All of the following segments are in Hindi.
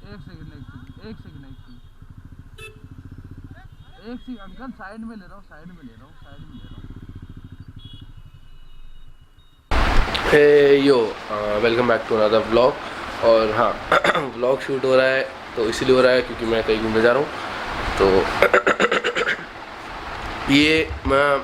एक सेकंड अंकल, साइड में ले रहा हूँ। Hey yo, welcome back to another vlog. और हाँ व्लॉग शूट हो रहा है तो इसीलिए हो रहा है क्योंकि मैं कहीं घूमने जा रहा हूँ। तो ये मैं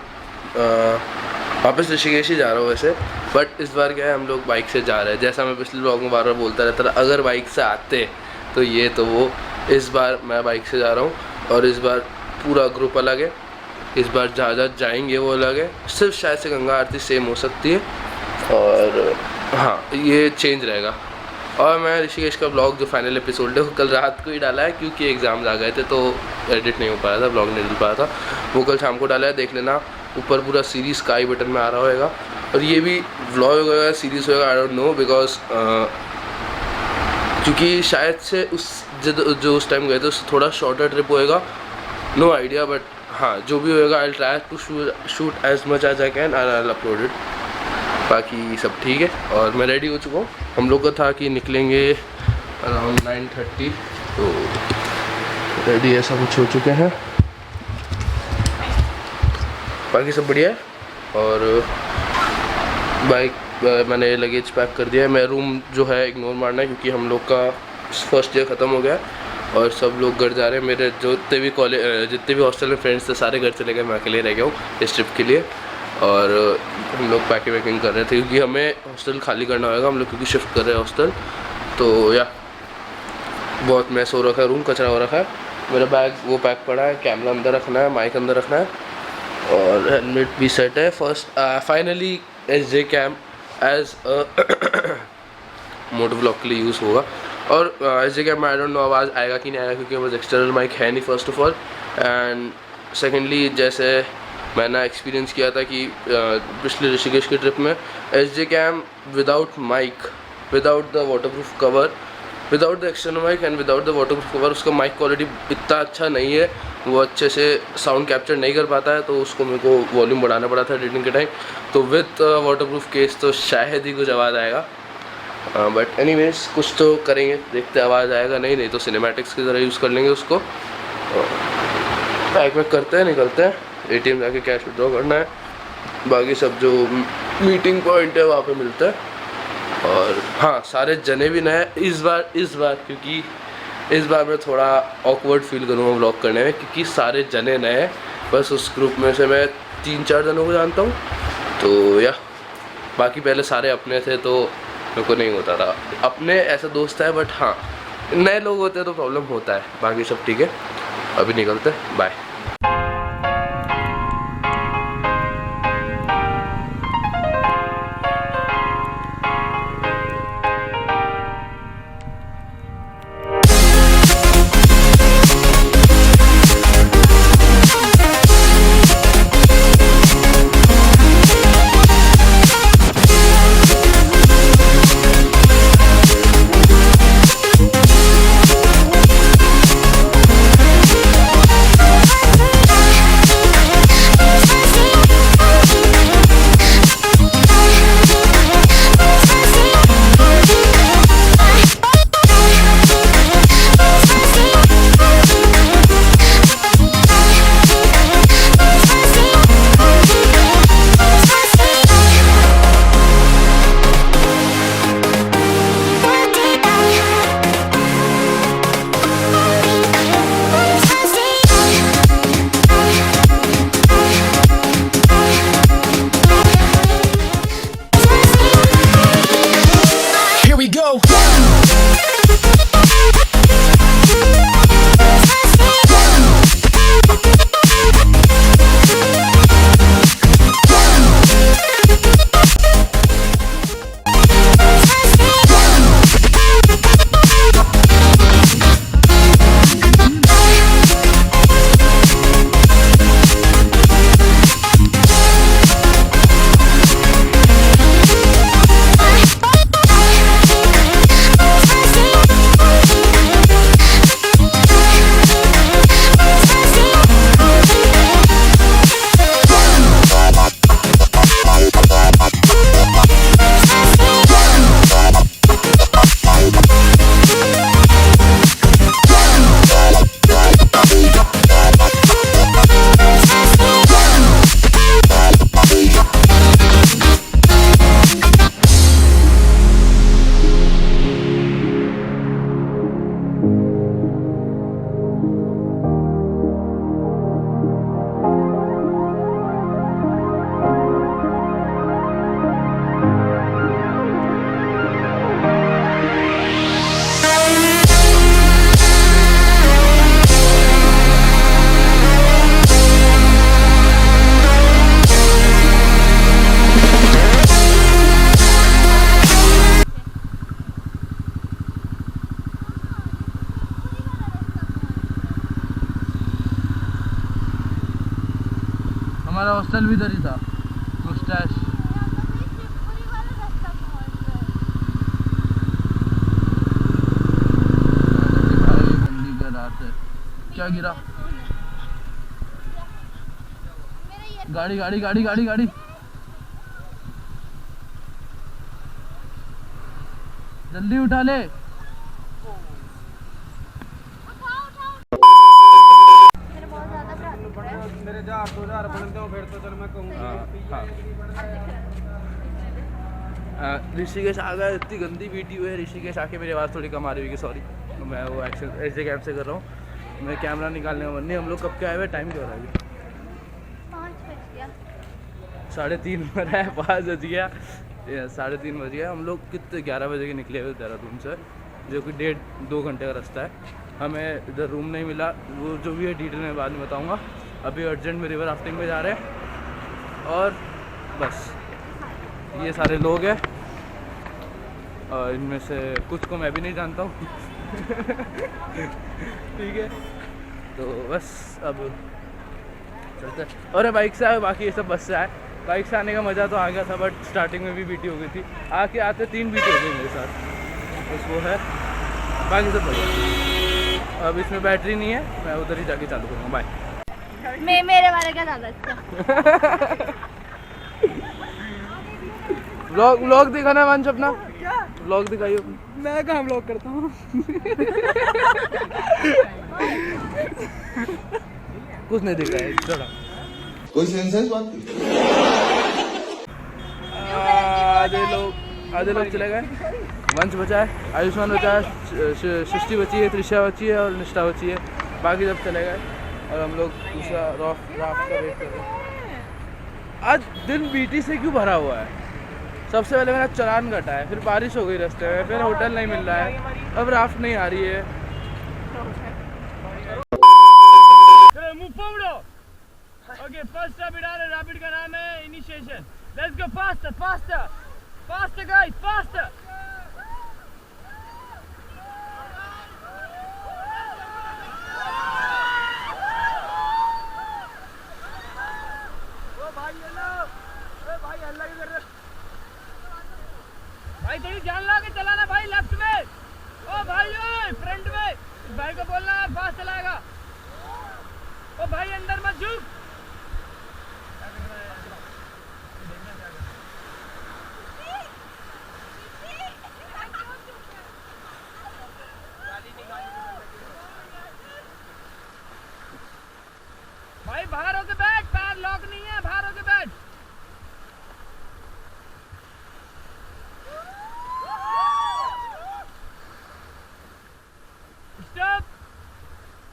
वापस ऋषिकेश ही जा रहा हूँ वैसे, बट इस बार क्या है, हम लोग बाइक से जा रहे हैं। जैसा मैं पिछले व्लॉग में बार बार बोलता रहता था, अगर बाइक से आते तो ये तो वो। इस बार मैं बाइक से जा रहा हूँ और इस बार पूरा ग्रुप अलग है। इस बार जहाँ जाएंगे वो अलग है। सिर्फ शायद से गंगा आरती सेम हो सकती है और हाँ ये चेंज रहेगा। और मैं ऋषिकेश का ब्लॉग जो फाइनल एपिसोड है वो कल रात को ही डाला है क्योंकि एग्ज़ाम्स आ गए थे तो एडिट नहीं हो पाया था, ब्लॉग नहीं डल पाया था। वो कल शाम को डाला है, देख लेना। ऊपर पूरा सीरीज़ का आई बटन में आ रहा होगा। और ये भी व्लॉग होगा, सीरीज़ होगा, आई डोंट नो, बिकॉज क्योंकि शायद से उस जो उस टाइम गए थे उससे थोड़ा शॉर्टर ट्रिप होएगा, नो आइडिया। बट हाँ जो भी होएगा I try to shoot as much as I can and I upload it. बाकी सब ठीक है और मैं रेडी हो चुका हूँ। हम लोग का था कि निकलेंगे अराउंड 9:30, तो रेडी ऐसा कुछ हो चुके हैं। बाकी सब बढ़िया है। और बाइक मैंने लगेज पैक कर दिया है। मैं रूम जो है इग्नोर मारना है क्योंकि हम लोग का फर्स्ट ईयर ख़त्म हो गया और सब लोग घर जा रहे हैं। मेरे जितने भी हॉस्टल में फ्रेंड्स थे सारे घर चले गए, मैं अकेले रह गया हूँ इस ट्रिप के लिए। और हम लोग पैकिंग कर रहे थे क्योंकि हमें हॉस्टल खाली करना होगा, हम लोग क्योंकि शिफ्ट कर रहे हैं हॉस्टल। तो या बहुत मैस हो रखा है, रूम कचरा हो रखा है। मेरा बैग वो पैक पड़ा है, कैमरा अंदर रखना है, माइक अंदर रखना है और हेलमेट भी सेट है। Finally SJ cam as moto vlog के लिए यूज़ होगा। और SJ कैम में आई डोंट नो आवाज़ आएगा कि नहीं आएगा क्योंकि बस एक्सटर्नल माइक है नहीं first of all. And secondly जैसे मैंने एक्सपीरियंस किया था कि पिछले ऋषिकेश की ट्रिप में SJ cam without mic, without the waterproof cover, without the external mic and without the waterproof cover, उसका माइक क्वालिटी इतना अच्छा नहीं है, वो अच्छे से साउंड कैप्चर नहीं कर पाता है। तो उसको मेरे को वॉल्यूम बढ़ाना पड़ा था एडिटिंग के टाइम। तो विथ वाटरप्रूफ केस तो शायद ही कुछ आवाज़ आएगा, बट एनीवेज कुछ तो करेंगे, देखते आवाज़ आएगा नहीं तो सिनेमैटिक्स की तरह यूज़ कर लेंगे उसको। पैक वैक करते हैं, निकलते हैं। ATM जाके कैश विड्रॉ करना है, बाकी सब जो मीटिंग पॉइंट है वहाँ पे मिलता है। और हाँ सारे जने भी नए इस बार क्योंकि इस बार मैं थोड़ा ऑकवर्ड फील करूँगा व्लॉग करने में क्योंकि सारे जने नए हैं। बस उस ग्रुप में से मैं 3-4 जनों को जानता हूँ। तो या बाकी पहले सारे अपने थे तो मेरे को नहीं होता था, अपने ऐसा दोस्त है। बट हाँ नए लोग होते हैं तो प्रॉब्लम होता है। बाकी सब ठीक है, अभी निकलते हैं, बाय। हमारा हॉस्टल भी इधर ही था, मुस्टैश। क्या गिरा? गाड़ी गाड़ी गाड़ी गाड़ी गाड़ी, जल्दी उठा ले। मेरे 1000 बनते हो फिर तो चल मैं कहूँगा। ऋषिकेश आ गया, इतनी गंदी वीडियो है ऋषिकेश आके, मेरी आवाज़ थोड़ी कम आ रही होगी, सॉरी। मैं वो एक्शन ऐसे कैब से कर रहा हूँ, मैं कैमरा निकालने का मन नहीं। हम लोग कब के आए हुए? टाइम क्या हो रहा है अभी? 3:30 हो रहा है, 5 बज गया, 3:30 बज गया। हम लोग कितने 11 बजे के निकले हुए देहरादून से, जो कि 1.5-2 घंटे का रास्ता है। हमें इधर रूम नहीं मिला, वो जो भी है डिटेल में बाद में बताऊँगा। अभी अर्जेंट में रिवर राफ्टिंग में जा रहे हैं, और बस ये सारे लोग हैं, और इनमें से कुछ को मैं भी नहीं जानता हूँ। ठीक है, तो बस अब चलते हैं। और बाइक से आए, बाकी ये सब बस से आए। बाइक से आने का मज़ा तो आ गया था, बट स्टार्टिंग में भी बीटी हो गई थी। आके आते 3 बीटी हो गई मेरे साथ, बस वो है, बाकी सब बढ़िया। अब इसमें बैटरी नहीं है, मैं उधर ही जाके चालू करूँगा। बाय। मेरे बारे का ज़्यादा अच्छा। व्लॉग दिखाना है वंश अपना, व्लॉग दिखाइए। मैं कहाँ व्लॉग करता हूँ। कुछ नहीं दिख रहा है, चलो। कोई सेंसेस बात नहीं। आधे लोग चले गए। वंश बचा है, आयुष्मान बचा है, सृष्टि बची है, त्रिशा बची है और निष्ठा बची है। बाकी सब चले गए, और हम लोग दूसरा राफ्ट का वेट कर रहे हैं। आज दिन बीटी से क्यों भरा हुआ है? सबसे पहले मेरा चालान कटा है, फिर बारिश हो गई रास्ते में, फिर होटल नहीं मिल रहा है, अब राफ्ट नहीं आ रही है। ओके, फर्स्ट रैपिड का नाम है initiation. Let's go faster faster faster guys, faster. भाई थोड़ी ध्यान लगा के चलाना भाई, लेफ्ट में। ओ भाई ओए फ्रंट में, इस भाई को बोलना फास्ट चलाएगा। ओ भाई अंदर मत झुक। भाई बाहर होके बैठ, पैर लॉक नहीं है, बाहर होके बैठ। Stop.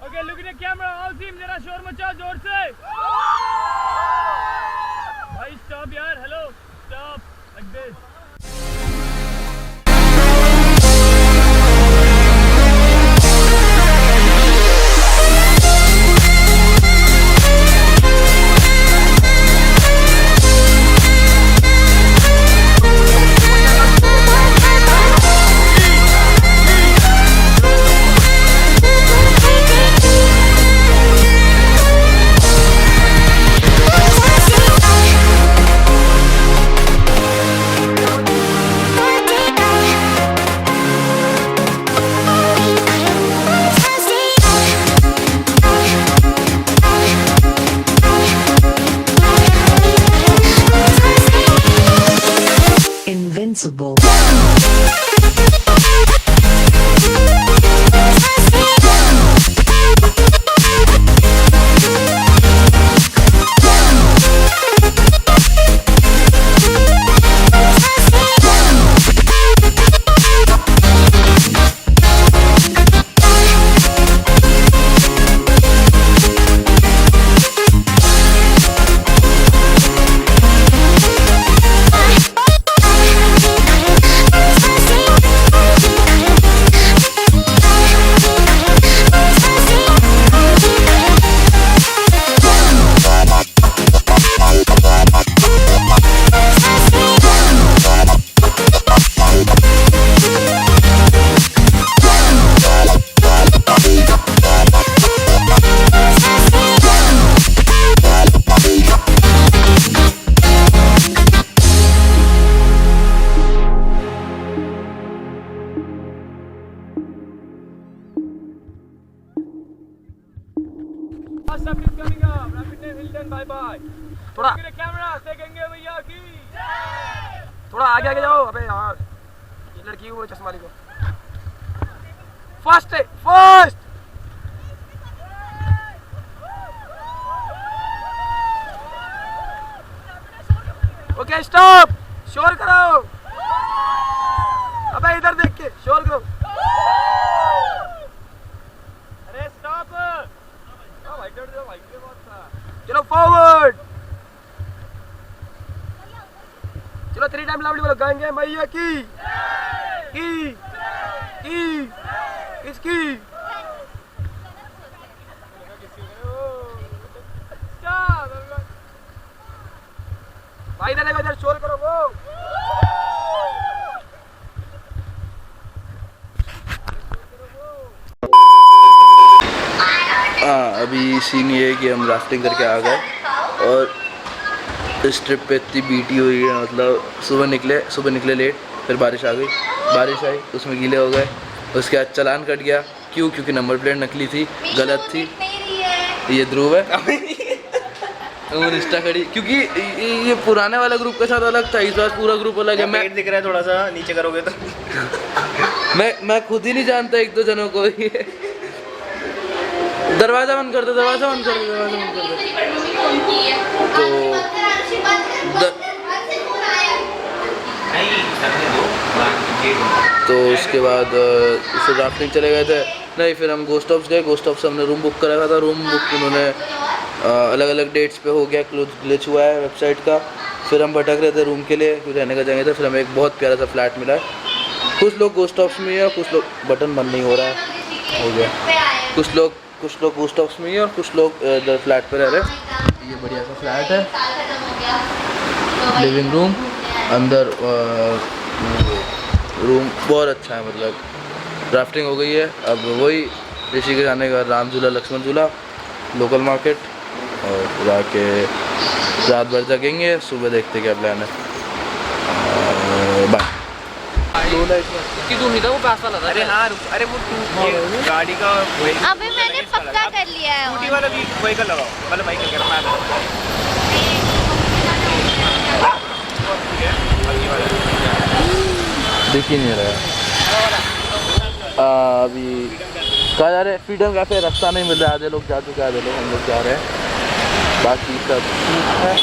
Okay, look in the camera, all team जरा शोर मचाओ जोर से। भाई स्टॉप यार, hello stop, like this. Fast up is coming up. Rapid name Hilton. Bye bye. थोड़ा कैमरा से गंगे भैया की थोड़ा आगे आगे जाओ। अबे यार ये लड़की वो चश्मा वाली को फास्ट है फास्ट। ओके स्टॉप शोर करो। अबे इधर देख के शोर करो। अरे स्टॉप भाई डर जाओ भाई के बहुत था। चलो फॉरवर्ड। चलो 3 टाइम लाउडली बोलो गंगे मैया की इसकी। भाई इधर देखो इधर शोर करो वो। अभी सीन ये है कि हम राफ्टिंग करके आ गए और इस ट्रिप पे इतनी बीटी हुई है। मतलब सुबह निकले लेट, फिर बारिश आ गई, बारिश आई उसमें गीले हो गए। उसके बाद चालान कट गया। क्यों? क्योंकि नंबर प्लेट नकली थी, गलत थी। ये ध्रुव है और इंस्टा खड़ी, क्योंकि ये पुराने वाला ग्रुप के साथ अलग था, इस बार पूरा ग्रुप अलग है। मैं दिख रहा है थोड़ा सा नीचे करोगे तो मैं खुद ही नहीं जानता एक दो जनों को। दरवाजा बंद कर दो, दरवाजा बंद कर दो, दरवाजा बंद कर दो। तो उसके बाद फिर राफ्टिंग चले गए थे। नहीं, फिर हम गोस्ट ऑफ्स गए। गोस्ट ऑफ से हमने रूम बुक करा था। रूम बुक उन्होंने अलग अलग डेट्स पे हो गया, ग्लिच हुआ है वेबसाइट का। फिर हम भटक रहे थे रूम के लिए, क्योंकि रहने का जगह था। फिर हमें एक बहुत प्यारा सा फ्लैट मिला है। कुछ लोग गोस्ट ऑफ्स में है, कुछ लोग बटन बंद नहीं हो रहा है, हो गया। कुछ लोग गोस्ट ऑफ्स में ही है और कुछ लोग इधर फ्लैट पे रह रहे हैं। ये बढ़िया सा फ्लैट है, लिविंग रूम, अंदर रूम बहुत अच्छा है। मतलब राफ्टिंग हो गई है। अब वही ऋषिकेश जाने का राम झूला, लक्ष्मण झूला, लोकल मार्केट, और जाके रात भर जगेंगे। सुबह देखते क्या प्लान है। बाय। अरे हाँ अरे वो गाड़ी का अभी मैंने पक्का कर लिया है। स्कूटी वाला भी व्हीकल लगाओ, मतलब व्हीकल कह रहा हूँ दिख ही नहीं रहा। अभी कहा जा रहे हैं फ्रीडम कैफे, रास्ता नहीं मिल रहा है। आधे लोग जा चुके हैं, आधे लोग हम लोग जा रहे हैं। बाकी सब ठीक है।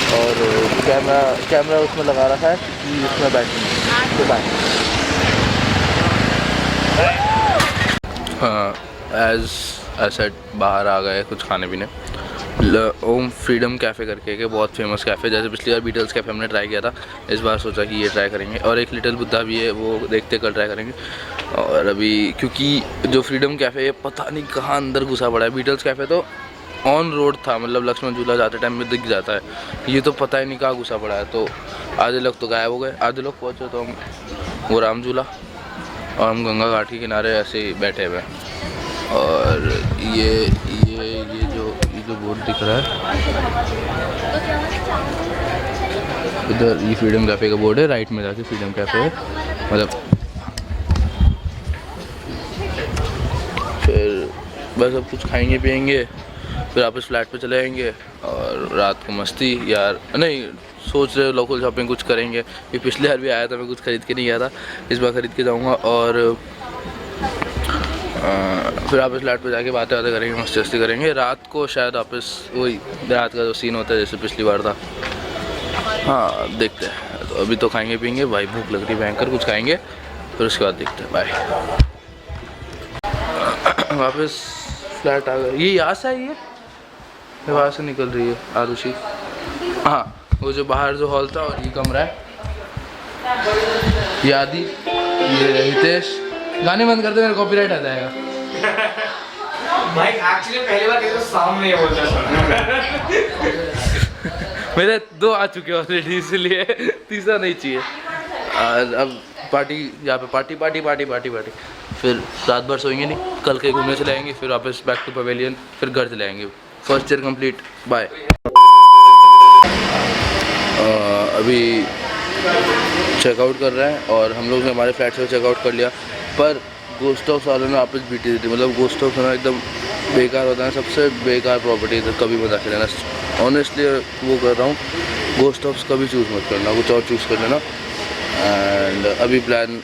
और कैमरा उसमें लगा रखा है कि उसमें बैठेंगे। तो बाय। हाँ, एज सेट बाहर आ गए कुछ खाने पीने। ओम फ्रीडम कैफ़े करके के बहुत फेमस कैफ़े। जैसे पिछली बार बीटल्स कैफ़े हमने ट्राई किया था, इस बार सोचा कि ये ट्राई करेंगे। और एक लिटिल बुद्धा भी है, वो देखते कल ट्राई करेंगे। और अभी क्योंकि जो फ्रीडम कैफ़े है पता नहीं कहाँ अंदर घुसा पड़ा है। बीटल्स कैफ़े तो ऑन रोड था, मतलब लक्ष्मण झूला जाते टाइम में दिख जाता है। ये तो पता ही नहीं कहाँ घुसा पड़ा है। तो आधे लोग तो गायब हो गए, आधे लोग पहुँचे तो हम वो राम झूला, और हम गंगा घाट के किनारे ऐसे ही बैठे हुए हैं। और ये जो बोर्ड दिख रहा है इधर, ये फ्रीडम कैफ़े का बोर्ड है। राइट में जाके फ्रीडम कैफ़े है। मतलब फिर बस अब कुछ खाएंगे पिएंगे, फिर वापस फ्लैट पे चले जाएंगे। और रात को मस्ती, यार नहीं सोच रहे लोकल शॉपिंग कुछ करेंगे। ये पिछले बार भी आया था, मैं कुछ ख़रीद के नहीं गया था, इस बार ख़रीद के जाऊँगा। और फिर वापस फ्लैट पे जाके बातें करेंगे, मस्ती करेंगे। रात को शायद वापस वही रात का जो सीन होता है जैसे पिछली बार था। हाँ देखते हैं। तो अभी तो खाएंगे पिएंगे, भाई भूख लग रही है भयंकर, कुछ खाएंगे फिर उसके बाद देखते हैं। बाय। वापस फ्लैट आ गए। ये यहाँ से आई है, वहाँ से निकल रही है आरुषि। हाँ, वो जो बाहर जो हॉल था और ये कमरा है। ये आदि, ये हितेश। गाने बंद कर दे, मेरा कॉपीराइट आ जाएगा। भाई एक्चुअली पहली बार किसी सामने बोलता था। मेरे 2 आ चुके ऑलरेडी, इसलिए तीसरा नहीं चाहिए। अब पार्टी यहाँ पे पार्टी। फिर रात भर सोएंगे नहीं, कल के घूमने चले जाएंगे, फिर वापस बैक टू पवेलियन, फिर घर चले जाएंगे। First year complete. बाय। अभी चेकआउट कर रहे हैं और हम लोग ने हमारे फ्लैट से चेकआउट कर लिया। पर गोस्ट हाउस वालों ने वापस बीटी दी थी। मतलब गोस्ट हाउस होना एकदम बेकार होता है, सबसे बेकार प्रॉपर्टी है, कभी मत आके लेना। ऑनेस्टली वो कर रहा हूँ, गोस्ट हाउस कभी चूज़ मत करना, कुछ और चूज़ कर लेना। एंड अभी प्लान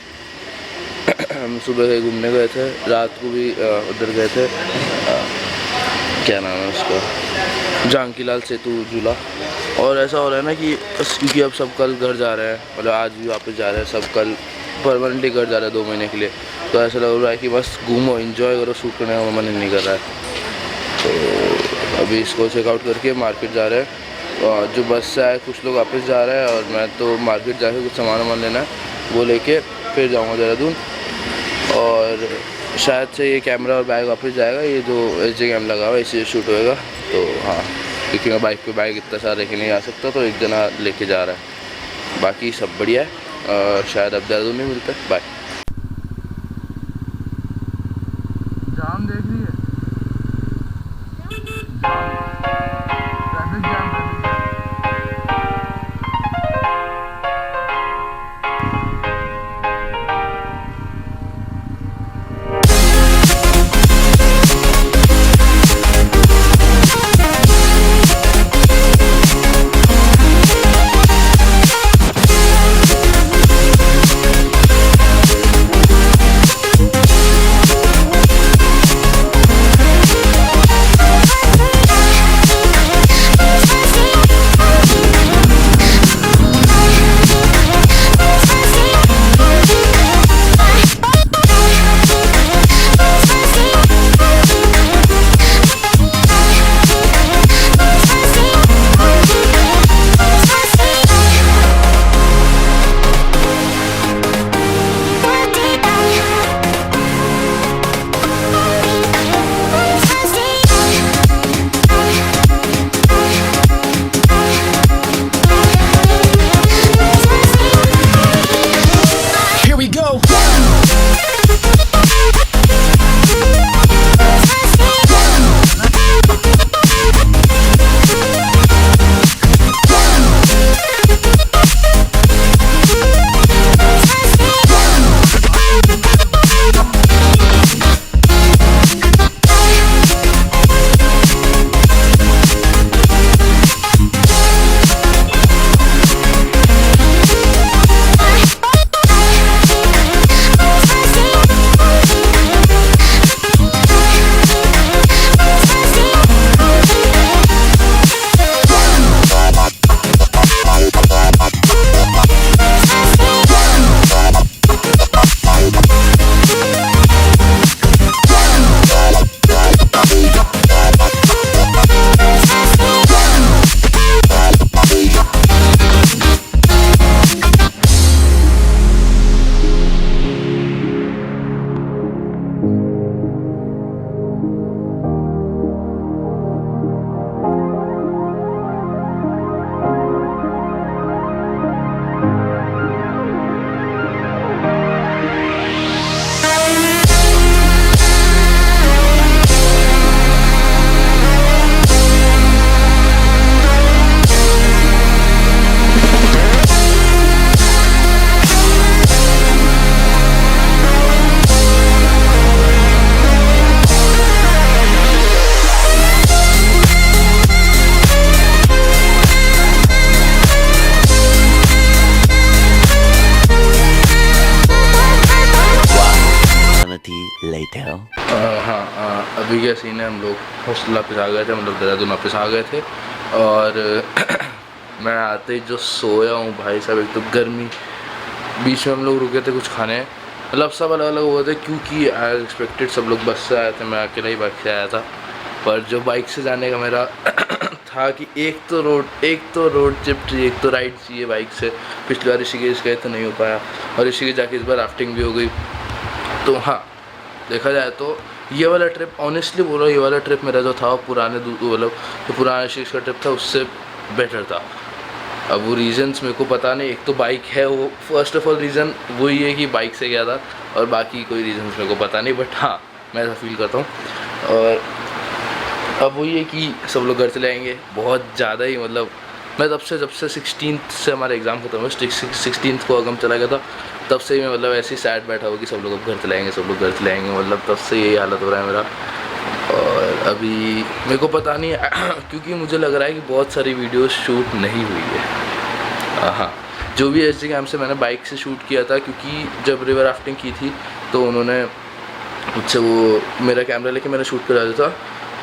हम सुबह से घूमने गए थे, रात को भी उधर गए थे, क्या नाम है उसका, जानकीलाल सेतु झूला। और ऐसा हो रहा है ना कि बस क्योंकि अब सब कल घर जा रहे हैं, मतलब आज भी वापस जा रहे हैं सब, कल परमानेंटली घर जा रहे हैं 2 महीने के लिए। तो ऐसा लग रहा है कि बस घूमो, एंजॉय करो, शूट करने का मन नहीं कर रहा है। तो अभी इसको चेकआउट करके मार्केट जा रहे हैं, और जो बस से आए कुछ लोग वापस जा रहे हैं, और मैं तो मार्केट जाके कुछ सामान लेना है, वो लेके फिर जाऊँगा देहरादून। और शायद से ये कैमरा और बैग वापस जाएगा, ये जो एच.डी. कैम लगा हुआ है इसी से शूट होएगा। तो हाँ, क्योंकि मैं बाइक पे बैग इतना सारा लेके नहीं आ सकता, तो एक जना लेके जा रहा है। बाकी सब बढ़िया है, और शायद अब देहरादून में मिलता है। बाय। जाम देख रही है, ट्रैफिक जाम। अभी क्या सीन है, हम लोग हॉस्टल वापस आ गए थे, मतलब देहरादून वापस आ गए थे। और मैं आते ही जो सोया हूँ भाई साहब, एक तो गर्मी, बीच में हम लोग रुके थे कुछ खाने, मतलब सब अलग अलग हुए थे क्योंकि एज एक्सपेक्टेड सब लोग बस से आए थे, मैं अकेला ही बाइक से आया था। पर जो बाइक से जाने का मेरा था कि एक तो रोड ट्रिप चाहिए, एक तो राइड चाहिए बाइक से। पिछली बार ऋषिकेश गए तो नहीं हो पाया, और ऋषिकेश जाके इस बार राफ्टिंग भी हो गई। तो हाँ, देखा जाए तो ये वाला ट्रिप, ऑनेस्टली बोलो, ये वाला ट्रिप मेरा जो था वो पुराने मतलब जो पुराना ऋषिकेश का ट्रिप था उससे बेटर था। अब वो रीज़न्स मेरे को पता नहीं, एक तो बाइक है, वो फर्स्ट ऑफ ऑल रीज़न वही है कि बाइक से गया था, और बाकी कोई रीज़न्स मेरे को पता नहीं, बट हाँ मैं ऐसा फील करता हूँ। और अब वही है कि सब लोग घर चले आएंगे, बहुत ज़्यादा ही मतलब मैं तब से जब से 16th से हमारा एग्ज़ाम खत्म हुआ, 16th को अगम चला गया था, तब से ही मैं मतलब ऐसे ही सैड बैठा हुआ कि सब लोग अब घर चलाएँगे, सब लोग घर चलाएँगे, मतलब तब से यही हालत हो रहा है मेरा। और अभी मेरे को पता नहीं क्योंकि मुझे लग रहा है कि बहुत सारी वीडियोस शूट नहीं हुई है। हाँ, जो भी एसडी कैम से मैंने बाइक से शूट किया था, क्योंकि जब रिवर राफ्टिंग की थी तो उन्होंने मुझसे वो मेरा कैमरा लेके मैंने शूट करा दिया था।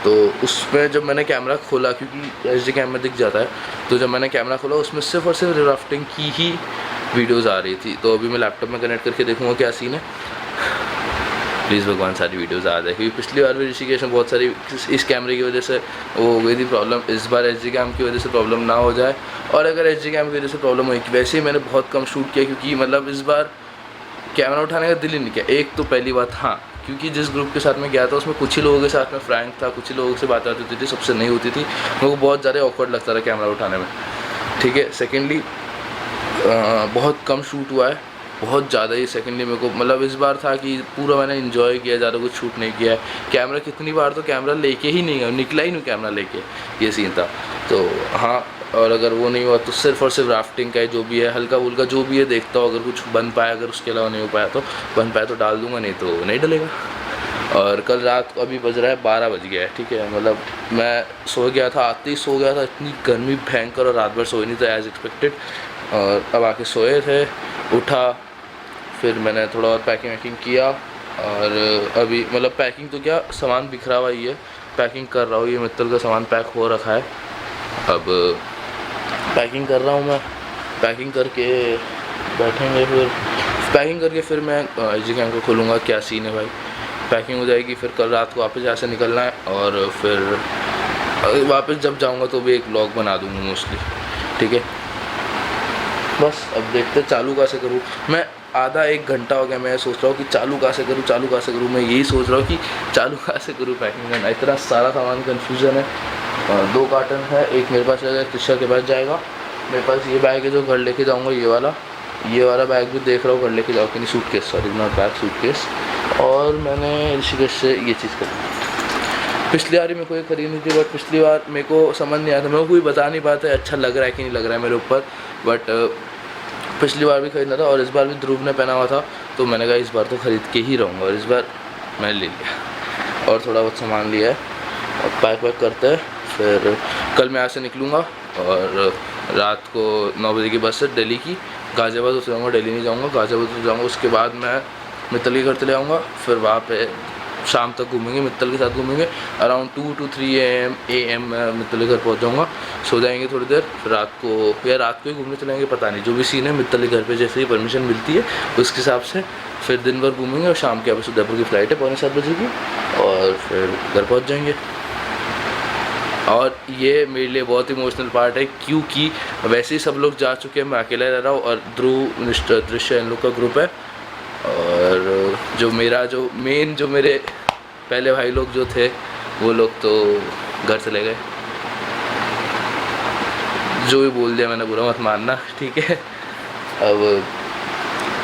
तो उसमें जब मैंने कैमरा खोला, क्योंकि एसडी कैम में दिख जाता है, तो जब मैंने कैमरा खोला उसमें सिर्फ और सिर्फ रिवर राफ्टिंग की ही वीडियोज़ आ रही थी। तो अभी मैं लैपटॉप में कनेक्ट करके देखूँगा क्या सीन है। प्लीज़ भगवान सारी वीडियोज़ आ जाए, क्योंकि पिछली बार भी ऋषिकेश में बहुत सारी इस कैमरे की वजह से वो हो गई थी प्रॉब्लम। इस बार एचडी कैम की वजह से प्रॉब्लम ना हो जाए, और अगर एचडी कैम की वजह से प्रॉब्लम हुई, वैसे ही मैंने बहुत कम शूट किया, क्योंकि मतलब इस बार कैमरा उठाने का दिल ही नहीं किया। एक तो पहली बात, हाँ, क्योंकि जिस ग्रुप के साथ मैं गया था उसमें कुछ ही लोगों के साथ में फ्रैंक था, कुछ ही लोगों से बात होती थी, सबसे नहीं होती थी, मेरे को बहुत ज़्यादा ऑकवर्ड लगता था कैमरा उठाने में, ठीक है। सेकेंडली बहुत कम शूट हुआ है, बहुत ज़्यादा ही। सेकेंडली मेरे को मतलब इस बार था कि पूरा मैंने इन्जॉय किया, ज़्यादा कुछ शूट नहीं किया है। कैमरा कितनी बार तो कैमरा लेके ही नहीं गया, निकला ही नहीं कैमरा लेके, ये सीन था। तो हाँ, और अगर वो नहीं हुआ तो सिर्फ और सिर्फ राफ्टिंग का जो भी है, हल्का फुल्का जो भी है देखता हूँ, अगर कुछ बन पाया, अगर उसके अलावा नहीं हो पाया तो बन पाया तो डाल दूँगा, नहीं तो नहीं डलेगा। और कल रात को अभी बज रहा है 12 बज गया है, ठीक है। मतलब मैं सो गया था, आते ही सो गया था, इतनी गर्मी भयंकर, और रात भर सोए नहीं था एज़ एक्सपेक्टेड। और अब आके सोए थे, उठा, फिर मैंने थोड़ा और पैकिंग वैकिंग किया, और अभी मतलब पैकिंग तो क्या, सामान बिखरा हुआ ही है, पैकिंग कर रहा हूँ। ये मित्तल का सामान पैक हो रखा है, अब पैकिंग कर रहा हूँ मैं। पैकिंग करके बैठेंगे, फिर पैकिंग करके फिर मैं एचडी कैम को खोलूँगा, क्या सीन है भाई। पैकिंग हो जाएगी, फिर कल रात को वापस यहाँ से निकलना है, और फिर वापस जब जाऊँगा तो भी एक व्लॉग बना दूँगा मोस्टली, ठीक है। बस अब देखते चालू कैसे करूँ मैं। आधा एक घंटा हो गया मैं सोच रहा हूँ कि चालू कैसे करूँ, चालू कैसे करूँ। मैं यही सोच रहा हूँ कि चालू कैसे करूँ पैकिंग करना, इतना सारा सामान कन्फ्यूज़न है। 2 कार्टन है, एक मेरे पास रहेगा, कृष्णा के पास जाएगा। मेरे पास ये बैग है जो घर लेके जाऊँगा, ये वाला बैग भी देख रहा हूँ घर लेके जाऊँ कि नहीं, suitcase, sorry not bag, suitcase. और मैंने ऋषिकेश से ये चीज़ खरीदी, पिछली बार ही मेरे को ये खरीदनी थी, बट पिछली बार मेरे को समझ नहीं आया था, मेरे को कोई बता नहीं पाता है अच्छा लग रहा है कि नहीं लग रहा है मेरे ऊपर। बट पिछली बार भी खरीदना था, और इस बार भी ध्रुव ने पहना हुआ था, तो मैंने कहा इस बार तो ख़रीद के ही रहूँगा, और इस बार मैंने ले लिया, और थोड़ा बहुत सामान लिया है। और पैक वैक करते हैं, फिर कल मैं यहाँ से निकलूँगा, और रात को 9 बजे की बस से दिल्ली की, गाज़ियाबाद उतर जाऊँगा, दिल्ली नहीं जाऊँगा, गाज़ियाबाद उतर जाऊँगा। उसके बाद मैं मित्तल के घर चले आऊँगा, फिर वहाँ पे शाम तक घूमेंगे, मित्तल के साथ घूमेंगे। अराउंड 2 to 3 AM मैं मित्तल के घर पहुँच जाऊँगा, सो जाएंगे थोड़ी देर, फिर रात को या रात को ही घूमने चलेंगे, पता नहीं, जो भी सीन है। मित्तल के घर पे जैसे ही परमिशन मिलती है उसके हिसाब से फिर दिन भर घूमेंगे, और शाम के वापस उदयपुर की फ़्लाइट है 6:45 बजे की, और फिर घर पहुँच जाएंगे। और ये मेरे लिए बहुत इमोशनल पार्ट है, क्योंकि वैसे ही सब लोग जा चुके हैं, मैं अकेला रह रहा हूँ, और ध्रुव, दृश्य, इन लोग का ग्रुप है। और जो मेरे पहले भाई लोग जो थे वो लोग तो घर चले गए, जो भी बोल दिया मैंने बुरा मत मानना, ठीक है। अब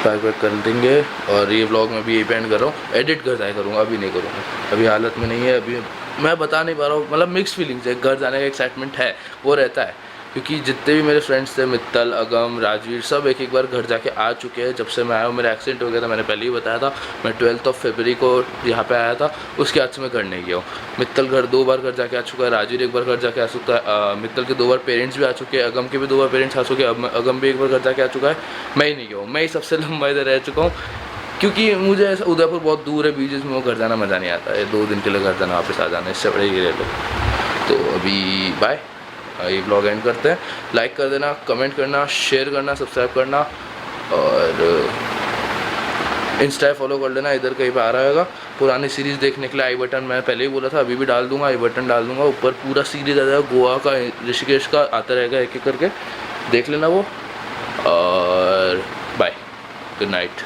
पैक वैक कर देंगे, और ये व्लॉग मैं भी यही एंड कर रहा हूँ। एडिट घर जाया करूँगा, अभी नहीं करूँगा, अभी हालत में नहीं है, अभी मैं बता नहीं पा रहा हूँ। मतलब मिक्स फीलिंग्स है, घर जाने का एक्साइटमेंट है, वो रहता है, क्योंकि जितने भी मेरे फ्रेंड्स थे, मित्तल, अगम, राजवीर, सब एक बार घर जाके आ चुके हैं। जब से मैं आया हूँ, मेरा एक्सीडेंट हो गया था, मैंने पहले ही बताया था। मैं 12 फरवरी को यहाँ पे आया था, उसके बाद से मैं घर नहीं गया हूँ। मित्तल घर 2 बार घर जाके आ चुका है, राजवीर 1 बार घर जाके आ चुका है, मित्तल के 2 बार पेरेंट्स भी आ चुके हैं, अगम के भी 2 बार पेरेंट्स आ चुके हैं, अगम भी 1 बार घर जाके आ चुका है। मैं ही नहीं गया हूँ, मैं ही सबसे लंबा इधर रह चुका हूँ, क्योंकि मुझे ऐसा उदयपुर बहुत दूर है, बीच में घर जाना मज़ा नहीं आता है। 2 दिन के लिए घर जाना, वापस आ जाना, इससे बड़े ये ले लो। तो अभी बाय, ये ब्लॉग एंड करते हैं। लाइक कर देना, कमेंट करना, शेयर करना, सब्सक्राइब करना, और इंस्टा फॉलो कर लेना, इधर कहीं पे आ रहा होगा। पुरानी सीरीज़ देखने के लिए आई बटन मैं पहले ही बोला था, अभी भी डाल दूंगा, आई बटन डाल दूंगा, ऊपर पूरा सीरीज़ आ जाएगा, गोवा का, ऋषिकेश का आता रहेगा, एक एक करके देख लेना वो। और बाय, गुड नाइट।